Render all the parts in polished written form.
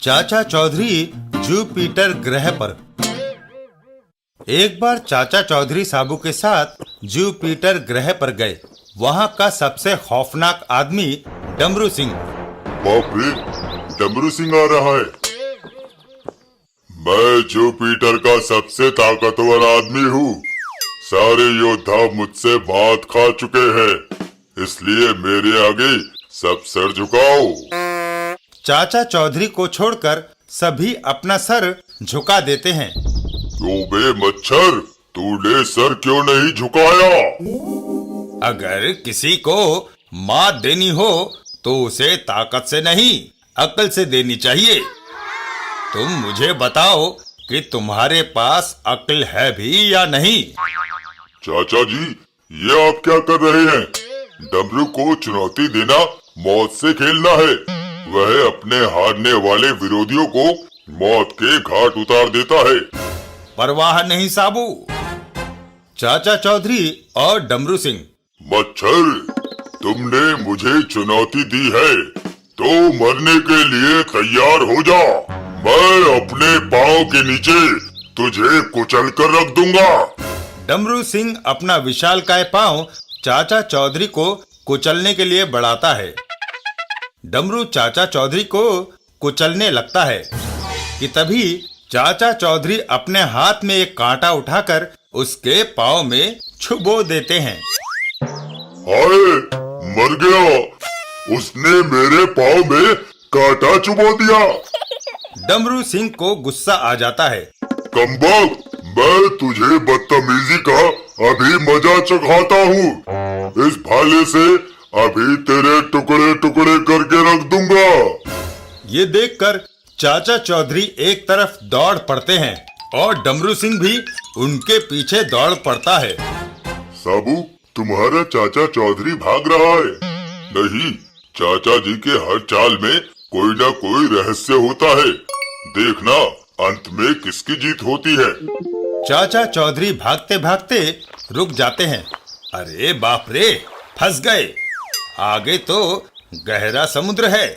चाचा चौधरी जुपिटर ग्रह पर। एक बार चाचा चौधरी साबू के साथ जुपिटर ग्रह पर गए। वहाँ का सबसे खौफनाक आदमी डमरू सिंह। बाप रे, डमरू सिंह आ रहा है। मैं जुपिटर का सबसे ताकतवर आदमी हूँ। सारे योद्धा मुझसे मात खा चुके हैं, इसलिए मेरे आगे सब सर झुकाओ। चाचा चौधरी को छोड़कर सभी अपना सर झुका देते हैं। तो बे मच्छर, तूने सर क्यों नहीं झुकाया? अगर किसी को मात देनी हो तो उसे ताकत से नहीं, अक्ल से देनी चाहिए। तुम मुझे बताओ कि तुम्हारे पास अक्ल है भी या नहीं? चाचा जी, ये आप क्या कर रहे हैं? डमरू को चुनौती देना मौत से खेलना है। वह अपने हारने वाले विरोधियों को मौत के घाट उतार देता है। परवाह नहीं साबू। चाचा चौधरी और डमरू सिंह। मच्छर, तुमने मुझे चुनौती दी है तो मरने के लिए तैयार हो जा। मैं अपने पाँव के नीचे तुझे कुचल कर रख दूंगा। डमरू सिंह अपना विशालकाय पांव चाचा चौधरी को कुचलने के लिए बढ़ाता है। डमरू चाचा चौधरी को कुचलने लगता है कि तभी चाचा चौधरी अपने हाथ में एक कांटा उठाकर उसके पाँव में छुबो देते हैं। हाय, मर गया। उसने मेरे पाँव में कांटा चुबो दिया। डमरू सिंह को गुस्सा आ जाता है। कमबख्त, मैं तुझे बदतमीजी का अभी मजा चखाता हूँ। इस भाले से अभी तेरे टुकड़े टुकड़े करके रख दूंगा। ये देखकर चाचा चौधरी एक तरफ दौड़ पड़ते हैं और डमरू सिंह भी उनके पीछे दौड़ पड़ता है। साबू, तुम्हारा चाचा चौधरी भाग रहा है। नहीं, चाचा जी के हर चाल में कोई ना कोई रहस्य होता है। देखना अंत में किसकी जीत होती है। चाचा चौधरी भागते भागते रुक जाते हैं। अरे बाप रे, फंस गए। आगे तो गहरा समुद्र है।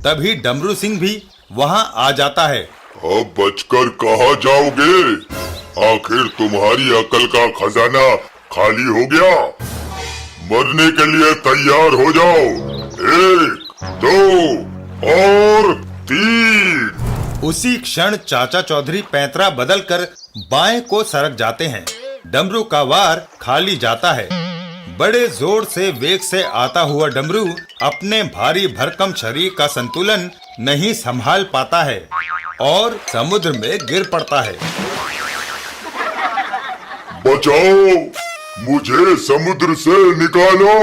तभी डमरू सिंह भी वहाँ आ जाता है। अब बचकर कहाँ जाओगे? आखिर तुम्हारी अकल का खजाना खाली हो गया। मरने के लिए तैयार हो जाओ। 1, 2 और 3। उसी क्षण चाचा चौधरी पैंतरा बदलकर बाएं को सरक जाते हैं। डमरू का वार खाली जाता है। बड़े जोर से वेग से आता हुआ डमरू अपने भारी भरकम शरीर का संतुलन नहीं संभाल पाता है और समुद्र में गिर पड़ता है। बचाओ, मुझे समुद्र से निकालो।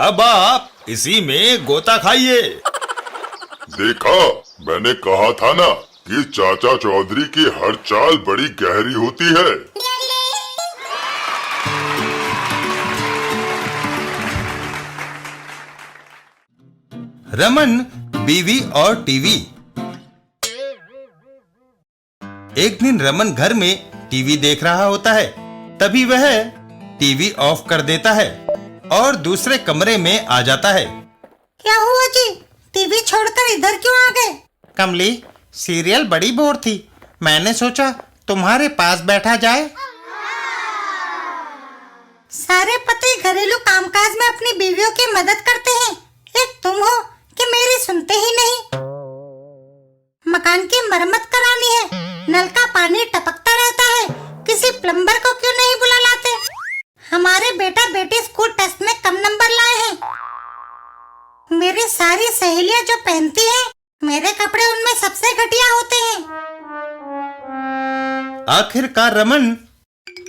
अब आप इसी में गोता खाइए। देखा, मैंने कहा था ना कि चाचा चौधरी की हर चाल बड़ी गहरी होती है। रमन, बीवी और टीवी। एक दिन रमन घर में टीवी देख रहा होता है। तभी वह टीवी ऑफ कर देता है और दूसरे कमरे में आ जाता है। क्या हुआ जी? टीवी छोड़कर इधर क्यों आ गए? कमली, सीरियल बड़ी बोर थी। मैंने सोचा तुम्हारे पास बैठा जाए। सारे पति घरेलू कामकाज में अपनी बीवियों की मदद करते हैं। एक तुम हो कि मेरी सुनते ही नहीं। मकान की मरम्मत करानी है, नल का पानी टपकता रहता है। किसी प्लम्बर को क्यों नहीं बुला लाते? हमारे बेटा बेटी स्कूल टेस्ट में कम नंबर लाए हैं। मेरी सारी सहेलियां जो पहनती हैं, मेरे कपड़े उनमें सबसे घटिया होते हैं। आखिरकार रमन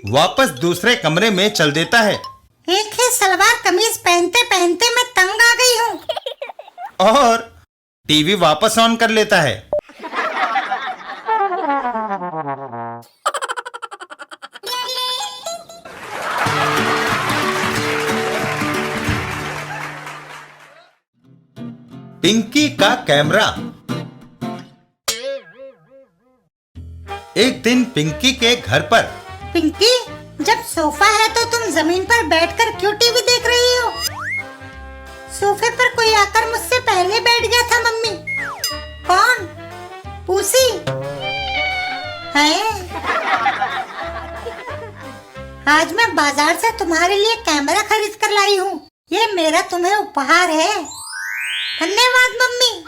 वापस दूसरे कमरे में चल देता है। एक ही सलवार कमीज पहनते पहनते मैं तंग आ गई हूँ। और टीवी वापस ऑन कर लेता है। पिंकी का कैमरा। एक दिन पिंकी के घर पर। पिंकी, जब सोफा है तो तुम जमीन पर बैठकर क्यों टीवी देख रही हो? सोफे पर कोई आकर मुझसे पहले बैठ गया था मम्मी। कौन? पूसी है? आज मैं बाजार से तुम्हारे लिए कैमरा खरीद कर लाई हूँ। ये मेरा तुम्हें उपहार है। धन्यवाद मम्मी।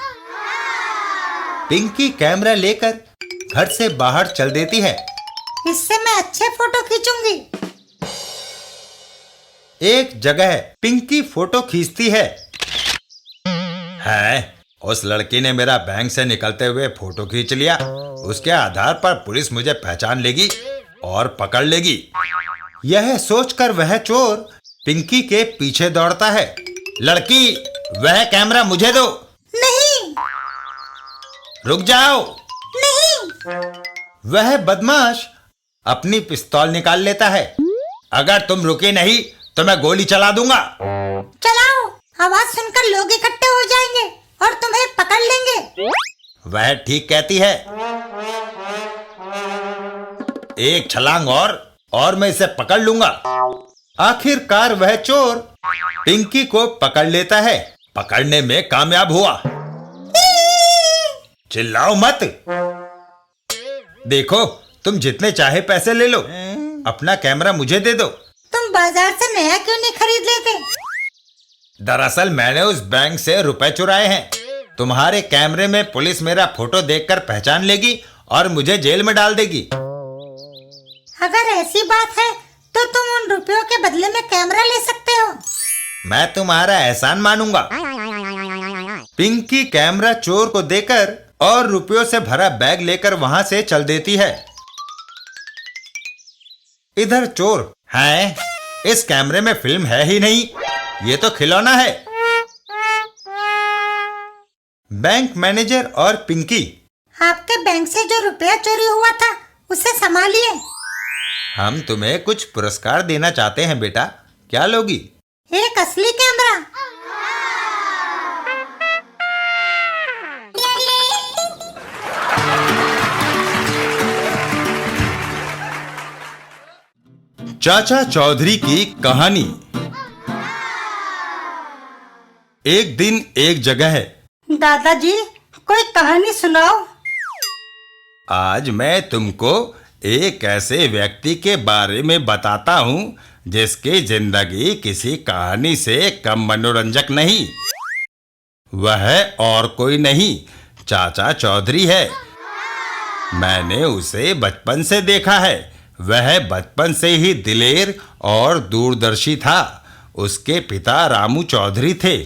पिंकी कैमरा लेकर घर से बाहर चल देती है। इससे मैं अच्छे फोटो खींचूंगी। एक जगह पिंकी फोटो खींचती है। उस लड़की ने मेरा बैंक से निकलते हुए फोटो खींच लिया। उसके आधार पर पुलिस मुझे पहचान लेगी और पकड़ लेगी। यह सोचकर वह चोर पिंकी के पीछे दौड़ता है। लड़की, वह कैमरा मुझे दो। नहीं। रुक जाओ। नहीं। वह बदमाश अपनी पिस्तौल निकाल लेता है। अगर तुम रुके नहीं तो मैं गोली चला दूंगा। चलाओ, आवाज सुनकर लोग इकट्ठे हो जाएंगे और तुम्हें पकड़ लेंगे। वह ठीक कहती है। एक छलांग और मैं इसे पकड़ लूंगा। आखिरकार वह चोर पिंकी को पकड़ लेता है। पकड़ने में कामयाब हुआ। चिल्लाओ मत। देखो, तुम जितने चाहे पैसे ले लो। अपना कैमरा मुझे दे दो। तुम बाजार से नया क्यों नहीं खरीद लेते? दरअसल मैंने उस बैंक से रुपए चुराए हैं। तुम्हारे कैमरे में पुलिस मेरा फोटो देखकर पहचान लेगी और मुझे जेल में डाल देगी। अगर ऐसी बात है तो तुम उन रुपयों के बदले में कैमरा ले सकते हो। मैं तुम्हारा एहसान मानूंगा। पिंकी कैमरा चोर को देकर और रुपयों से भरा बैग लेकर वहां से चल देती है। इधर चोर, है इस कैमरे में फिल्म है ही नहीं, ये तो खिलौना है। बैंक मैनेजर और पिंकी, आपके बैंक से जो रुपया चोरी हुआ था उसे संभालिए। हम तुम्हें कुछ पुरस्कार देना चाहते हैं बेटा, क्या लोगी? एक असली कैमरा। चाचा चौधरी की कहानी। एक दिन एक जगह है। दादाजी, कोई कहानी सुनाओ। आज मैं तुमको एक ऐसे व्यक्ति के बारे में बताता हूं जिसकी जिंदगी किसी कहानी से कम मनोरंजक नहीं। वह और कोई नहीं, चाचा चौधरी है। मैंने उसे बचपन से देखा है। वह बचपन से ही दिलेर और दूरदर्शी था। उसके पिता रामू चौधरी थे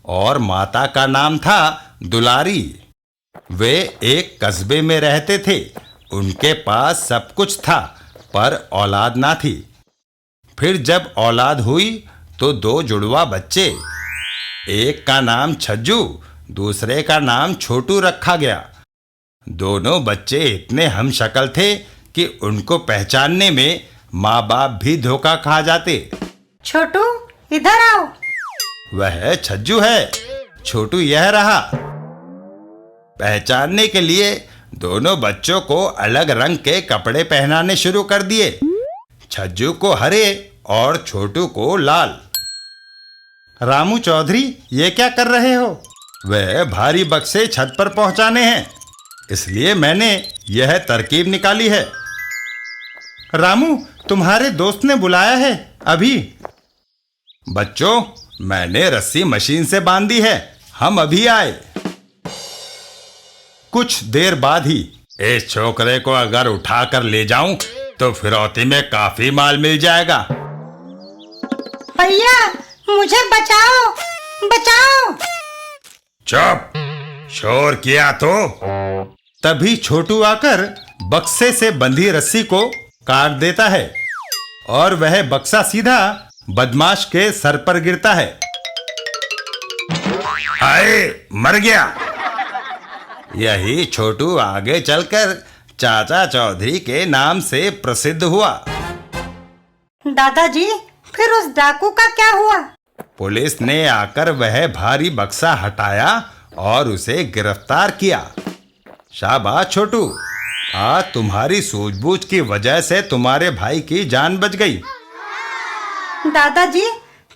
और माता का नाम था दुलारी। वे एक कस्बे में रहते थे। उनके पास सब कुछ था पर औलाद ना थी। फिर जब औलाद हुई तो 2 जुड़वा बच्चे, एक का नाम छज्जू, दूसरे का नाम छोटू रखा गया। दोनों बच्चे इतने हमशक्ल थे कि उनको पहचानने में माँ बाप भी धोखा खा जाते। छोटू, इधर आओ। वह छज्जू है, छोटू यह रहा। पहचानने के लिए दोनों बच्चों को अलग रंग के कपड़े पहनाने शुरू कर दिए। छज्जू को हरे और छोटू को लाल। रामू चौधरी, ये क्या कर रहे हो? वह भारी बक्से छत पर पहुंचाने हैं, इसलिए मैंने यह तरकीब निकाली है। रामू, तुम्हारे दोस्त ने बुलाया है अभी। बच्चों, मैंने रस्सी मशीन से बांध दी है, हम अभी आए। कुछ देर बाद ही, इस छोकरे को अगर उठाकर ले जाऊं तो फिरौती में काफी माल मिल जाएगा। भैया, मुझे बचाओ, बचाओ। चुप, शोर किया तो। तभी छोटू आकर बक्से से बंधी रस्सी को काट देता है और वह बक्सा सीधा बदमाश के सर पर गिरता है। हाय, मर गया। यही छोटू आगे चलकर चाचा चौधरी के नाम से प्रसिद्ध हुआ। दादाजी, फिर उस डाकू का क्या हुआ? पुलिस ने आकर वह भारी बक्सा हटाया और उसे गिरफ्तार किया। शाबाश छोटू, आज तुम्हारी सूझबूझ की वजह से तुम्हारे भाई की जान बच गई। दादाजी,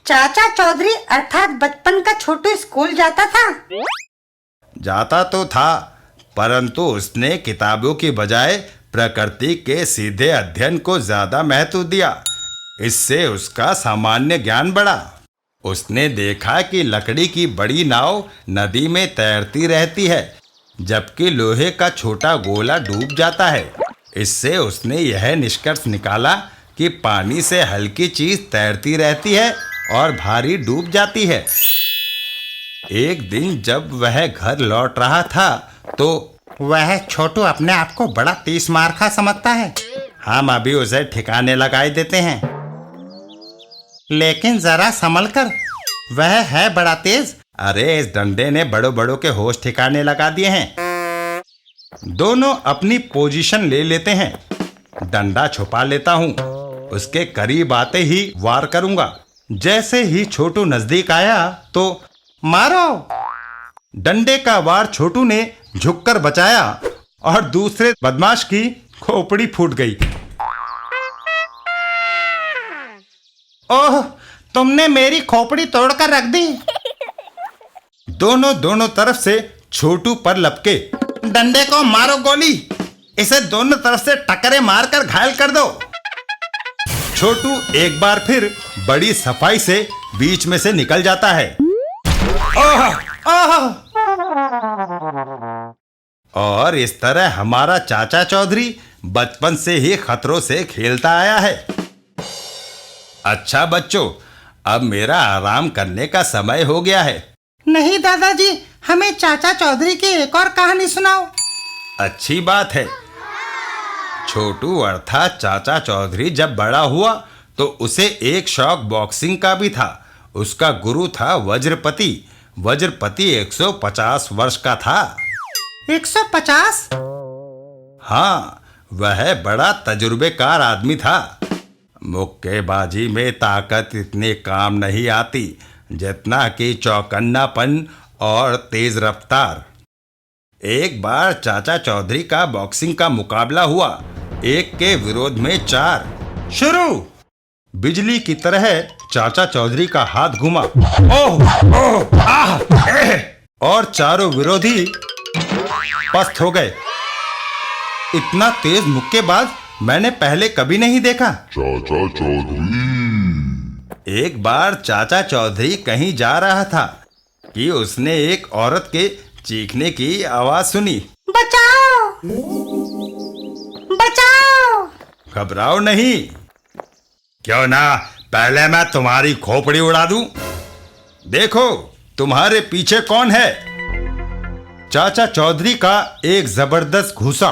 चाचा चौधरी अर्थात बचपन का छोटू स्कूल जाता था? जाता तो था, परंतु उसने किताबों की बजाय प्रकृति के सीधे अध्ययन को ज्यादा महत्व दिया। इससे उसका सामान्य ज्ञान बढ़ा। उसने देखा कि लकड़ी की बड़ी नाव नदी में तैरती रहती है, जबकि लोहे का छोटा गोला डूब जाता है। इससे उसने यह निष्कर्ष निकाला कि पानी से हल्की चीज तैरती रहती है और भारी डूब जाती है। एक दिन जब वह घर लौट रहा था तो वह छोटू अपने आप को बड़ा तीस मार्का समझता है। हम अभी उसे ठिकाने लगाए देते हैं। लेकिन जरा संभल कर, वह है बड़ा तेज। अरे इस डंडे ने बड़ों बड़ों के होश ठिकाने लगा दिए हैं। दोनों अपनी पोजीशन ले लेते हैं। डंडा छुपा लेता हूं, उसके करीब आते ही वार करूंगा। जैसे ही छोटू नजदीक आया तो मारो। डंडे का वार छोटू ने झुककर बचाया और दूसरे बदमाश की खोपड़ी फूट गई। ओह, तुमने मेरी खोपड़ी तोड़कर रख दी। दोनों तरफ से छोटू पर लपके। डंडे को मारो गोली, इसे दोनों तरफ से टकरे मारकर घायल कर दो। छोटू एक बार फिर बड़ी सफाई से बीच में से निकल जाता है। ओह, ओह। और इस तरह हमारा चाचा चौधरी बचपन से ही खतरों से खेलता आया है। अच्छा बच्चों, अब मेरा आराम करने का समय हो गया है। नहीं दादाजी, हमें चाचा चौधरी की एक और कहानी सुनाओ। अच्छी बात है। छोटू अर्थात चाचा चौधरी जब बड़ा हुआ तो उसे एक शौक बॉक्सिंग का भी था। उसका गुरु था वज्रपति। वज्रपति 150 वर्ष का था। 150? हाँ, वह बड़ा तजुर्बेकार आदमी था। मुक्केबाजी में ताकत इतनी काम नहीं आती जितना कि चौकन्नापन और तेज रफ्तार। एक बार चाचा चौधरी का बॉक्सिंग का मुकाबला हुआ। एक के विरोध में 4 शुरू। बिजली की तरह चाचा चौधरी का हाथ घुमा। ओह ओह आह और चारों विरोधी पस्त हो गए। इतना तेज मुक्केबाज मैंने पहले कभी नहीं देखा। चाचा चौधरी। एक बार चाचा चौधरी कहीं जा रहा था कि उसने एक औरत के चीखने की आवाज सुनी। बचाओ! बचाओ! घबराओ नहीं। क्यों ना पहले मैं तुम्हारी खोपड़ी उड़ा दूं। देखो तुम्हारे पीछे कौन है। चाचा चौधरी का एक जबरदस्त घूंसा।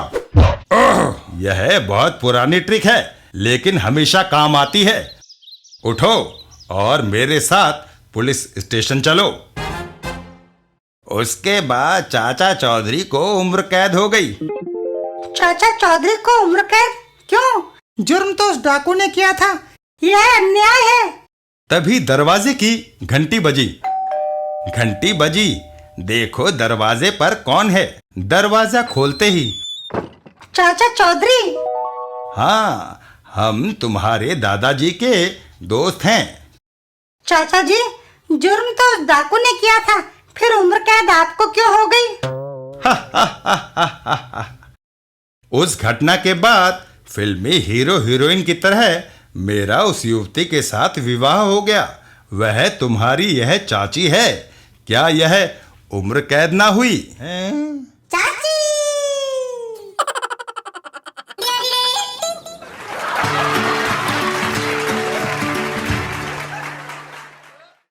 यह बहुत पुरानी ट्रिक है लेकिन हमेशा काम आती है। उठो और मेरे साथ पुलिस स्टेशन चलो। उसके बाद चाचा चौधरी को उम्र कैद हो गई। चाचा चौधरी को उम्र कैद? क्यों? जुर्म तो उस डाकू ने किया था। यह अन्याय है। तभी दरवाजे की घंटी बजी। घंटी बजी। देखो दरवाजे पर कौन है। दरवाजा खोलते ही चाचा चौधरी। हाँ, हम तुम्हारे दादाजी के दोस्त हैं। चाचा जी, जुर्म तो उस डाकू ने किया था, फिर उम्र कैद आपको क्यों हो गई? उस घटना के बाद फिल्मी हीरो हीरोइन की तरह मेरा उस युवती के साथ विवाह हो गया। वह तुम्हारी यह चाची है। क्या यह उम्र कैद ना हुई?